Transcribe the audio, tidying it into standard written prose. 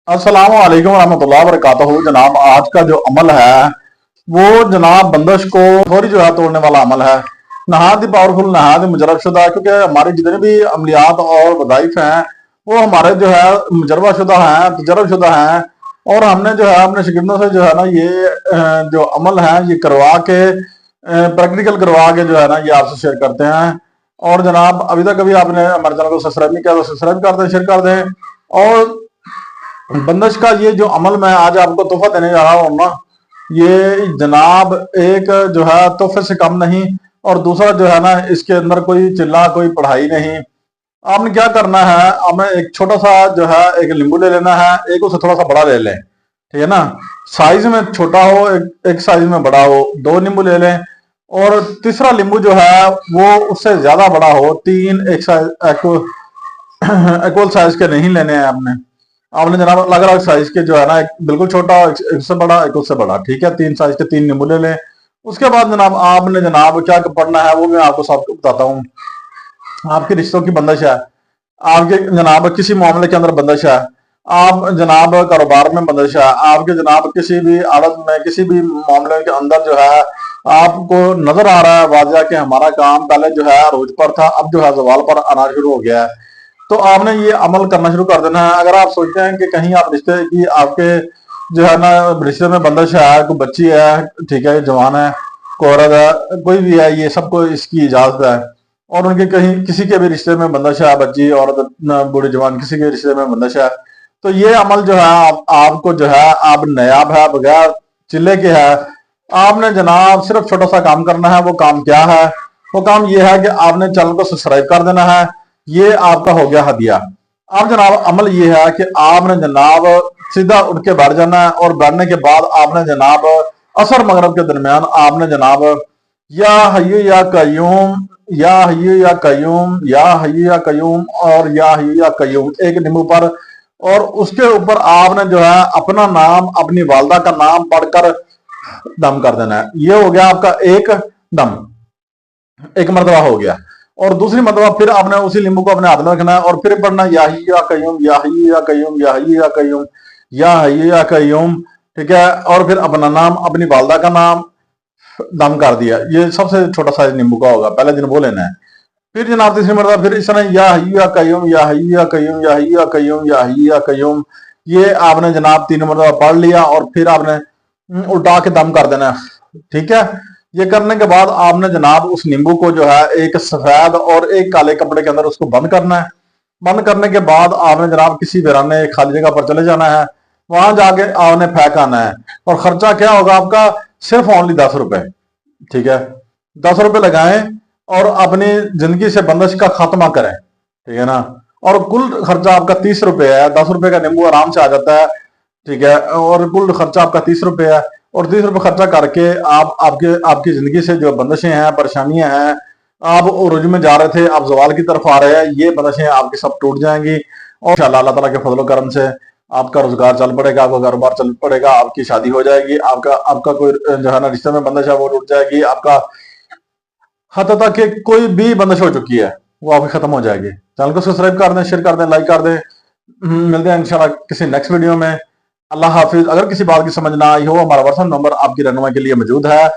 अस्सलाम वालेकुम रहमतुल्लाहि व बरकातहू। जनाब आज का जो अमल है वो जनाब बंदिश को थोड़ी जो है तोड़ने वाला अमल है। नहायत ही पावरफुल, नहायत ही मुजरब शुदा, क्योंकि हमारे जितने भी अमलियात और वज़ाइफ हैं वो हमारे जो है मुजरबा शुदा हैं, तजर्ब शुदा हैं। और हमने जो है अपने शागिर्दों से जो है ना ये जो अमल है ये करवा के प्रैक्टिकल करवा के जो है ना ये आपसे शेयर करते हैं। और जनाब अभी तक कभी आपने हमारे चैनल को सब्सक्राइब नहीं किया तो सब्सक्राइब कर दें, शेयर कर दें। और बंदिश का ये जो अमल मैं आज आपको तोहफा देने जा रहा हूँ ना, ये जनाब एक जो है तोहफे से कम नहीं। और दूसरा जो है ना इसके अंदर कोई चिल्ला कोई पढ़ाई नहीं। आपने क्या करना है, हमें एक छोटा सा जो है एक नींबू ले लेना है, एक उससे थोड़ा सा बड़ा ले लें, ठीक है ना। साइज में छोटा हो, एक साइज में बड़ा हो, दो नींबू ले लें। और तीसरा नींबू जो है वो उससे ज्यादा बड़ा हो, तीन एक साइज इक्वल साइज के नहीं लेने हैं आपने। आपने जनाब अलग अलग साइज के जो है ना, एक बिल्कुल छोटा, एक से बड़ा, एक उससे बड़ा, ठीक है। तीन साइज के तीन नींबू ले लें। उसके बाद जनाब आपने जनाब क्या पढ़ना है वो मैं आपको सबको बताता हूँ। आपके रिश्तों की बंदिश है, आपके जनाब किसी मामले के अंदर बंदिश है, आप जनाब कारोबार में बंदिश है, आपके जनाब किसी भी आदत में किसी भी मामले के अंदर जो है आपको नजर आ रहा है वाजिया कि हमारा काम पहले जो है रोज पर था, अब जो है जवाल पर आना शुरू हो गया है, तो आपने ये अमल करना शुरू कर देना है। अगर आप सोचते हैं कि कहीं आप रिश्ते की आपके जो है ना रिश्ते में बंदिश है, कोई बच्ची है, ठीक है, जवान है, कोई औरत है, कोई भी है, ये सबको इसकी इजाजत है। और उनके कहीं किसी के भी रिश्ते में बंदिश है, बच्ची औरत बूढ़े जवान किसी के रिश्ते में बंदिश है, तो ये अमल जो है आपको जो है आप नायाब है बगैर चिल्ले के है। आपने जनाब सिर्फ छोटा सा काम करना है। वो काम क्या है? वो काम ये है कि आपने चैनल को सब्सक्राइब कर देना है। ये आपका हो गया हदिया। अब जनाब अमल ये है कि आपने जनाब सीधा उठ के बैठ जाना है। और बैठने के बाद आपने जनाब असर मगरब के दरमियान आपने जनाब या हय्यू या कय्यूम, या हय्यू या कय्यूम, या हय्यू या कय्यूम और या हय्यू या कय्यूम एक नींबू पर, और उसके ऊपर आपने जो है अपना नाम, अपनी वालदा का नाम पढ़कर दम कर देना है। ये हो गया आपका एक दम, एक मरतबा हो गया। और दूसरी मरतबा फिर आपने उसी नींबू को अपने हाथ में रखना है और फिर पढ़ना या ही या कयूम, या ही या कयूम, या ही या कयूम, या ही या कयूम, ठीक है। और फिर अपना नाम, अपनी वालदा का नाम दम कर दिया। ये सबसे छोटा साइज नींबू का होगा, पहले दिन वो लेना है। फिर जनाब तीसरी मरतबा फिर इस तरह या ही या कयूम, या ही या कयूम, या ही या कयूम, या ही या कयूम, ये आपने जनाब तीन मरतबा पढ़ लिया और फिर आपने उल्टा के दम कर देना है, ठीक है। ये करने के बाद आपने जनाब उस नींबू को जो है एक सफेद और एक काले कपड़े के अंदर उसको बंद करना है। बंद करने के बाद आपने जनाब किसी वीराने खाली जगह पर चले जाना है, वहां जाके आपने फेंक आना है। और खर्चा क्या होगा आपका? सिर्फ ओनली 10 रुपए, ठीक है। 10 रुपए लगाएं और अपनी जिंदगी से बंदिश का खात्मा करें, ठीक है ना। और कुल खर्चा आपका 30 रुपए है। 10 रुपए का नींबू आराम से आ जाता है, ठीक है। और कुल खर्चा आपका 30 रुपए है। और 30 रुपए खर्चा करके आप आपके आपकी जिंदगी से जो बंदिशें हैं, परेशानियां हैं, आप उरूज में जा रहे थे, आप जवाल की तरफ आ रहे हैं, ये बंदिशें आपकी सब टूट जाएंगी। और इंशाअल्लाह अल्लाह ताला के फजल करम से आपका रोजगार चल पड़ेगा, आपका कारोबार चल पड़ेगा, आपकी शादी हो जाएगी, आपका आपका कोई जो है ना रिश्ते में बंदिश है वो टूट जाएगी, आपका हत्ता तक कि कोई भी बंदिश हो चुकी है वो आपकी खत्म हो जाएगी। चैनल को सब्सक्राइब कर दें, शेयर कर दें, लाइक कर दें। मिलते हैं इंशाल्लाह किसी नेक्स्ट वीडियो में। अल्लाह हाफिज। अगर किसी बात की समझ ना आई हो, हमारा व्हाट्सएप नंबर आपकी रहनुमाई के लिए मौजूद है।